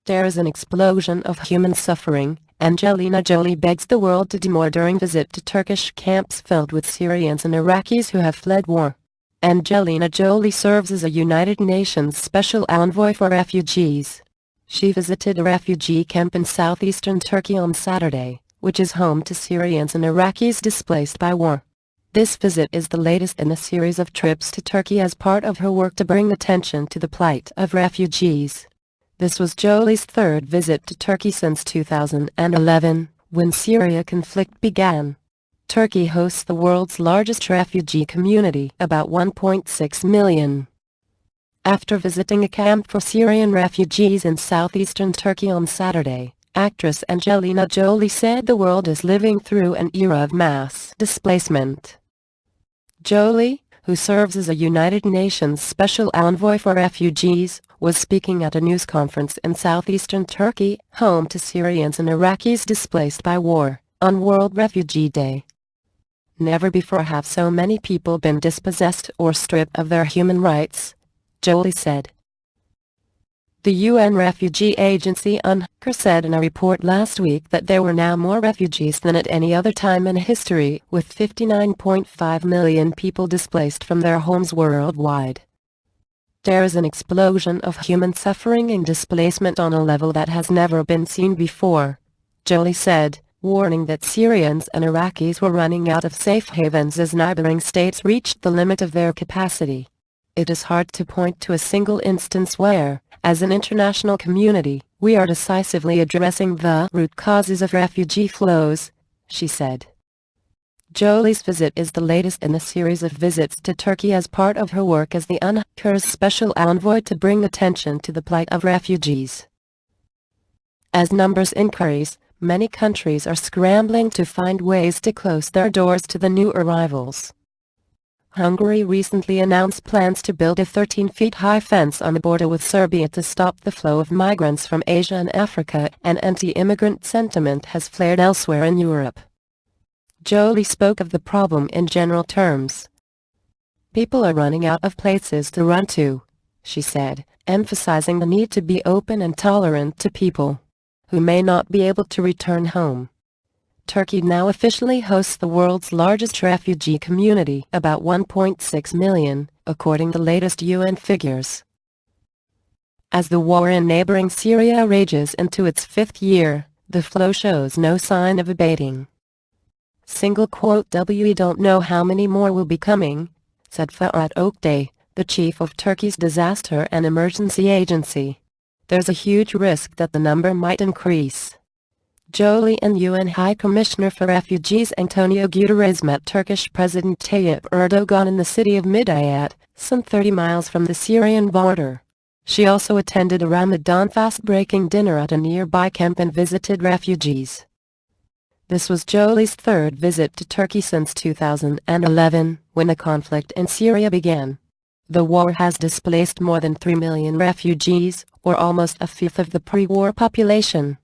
There is an explosion of human suffering. Angelina Jolie begs the world to do more during visit to Turkish camps filled with Syrians and Iraqis who have fled war. Angelina Jolie serves as a United Nations Special Envoy for Refugees. She visited a refugee camp in southeastern Turkey on Saturday, which is home to Syrians and Iraqis displaced by war. This visit is the latest in a series of trips to Turkey as part of her work to bring attention to the plight of refugees. This was Jolie's third visit to Turkey since 2011, when Syria conflict began. Turkey hosts the world's largest refugee community, about 1.6 million. After visiting a camp for Syrian refugees in southeastern Turkey on Saturday, actress Angelina Jolie said the world is living through an era of mass displacement. Jolie, who serves as a United Nations Special Envoy for Refugees, was speaking at a news conference in southeastern Turkey, home to Syrians and Iraqis displaced by war, on World Refugee Day. Never before have so many people been dispossessed or stripped of their human rights, Jolie said. The UN Refugee Agency UNHCR said in a report last week that there were now more refugees than at any other time in history, with 59.5 million people displaced from their homes worldwide. There is an explosion of human suffering and displacement on a level that has never been seen before, Jolie said, warning that Syrians and Iraqis were running out of safe havens as neighboring states reached the limit of their capacity. It is hard to point to a single instance where, as an international community, we are decisively addressing the root causes of refugee flows, she said. Jolie's visit is the latest in a series of visits to Turkey as part of her work as the UNHCR's Special Envoy to bring attention to the plight of refugees. As numbers increase, many countries are scrambling to find ways to close their doors to the new arrivals. Hungary recently announced plans to build a 13-feet-high fence on the border with Serbia to stop the flow of migrants from Asia and Africa, and anti-immigrant sentiment has flared elsewhere in Europe. Jolie spoke of the problem in general terms. People are running out of places to run to, she said, emphasizing the need to be open and tolerant to people who may not be able to return home. Turkey now officially hosts the world's largest refugee community, about 1.6 million, according to the latest UN figures. As the war in neighboring Syria rages into its fifth year, the flow shows no sign of abating. "We don't know how many more will be coming," said Fuat Oktay, the chief of Turkey's Disaster and Emergency Agency. "There's a huge risk that the number might increase." Jolie and UN High Commissioner for Refugees Antonio Guterres met Turkish President Tayyip Erdogan in the city of Midyat, some 30 miles from the Syrian border. She also attended a Ramadan fast-breaking dinner at a nearby camp and visited refugees. This was Jolie's third visit to Turkey since 2011, when the conflict in Syria began. The war has displaced more than 3 million refugees, or almost a fifth of the pre-war population.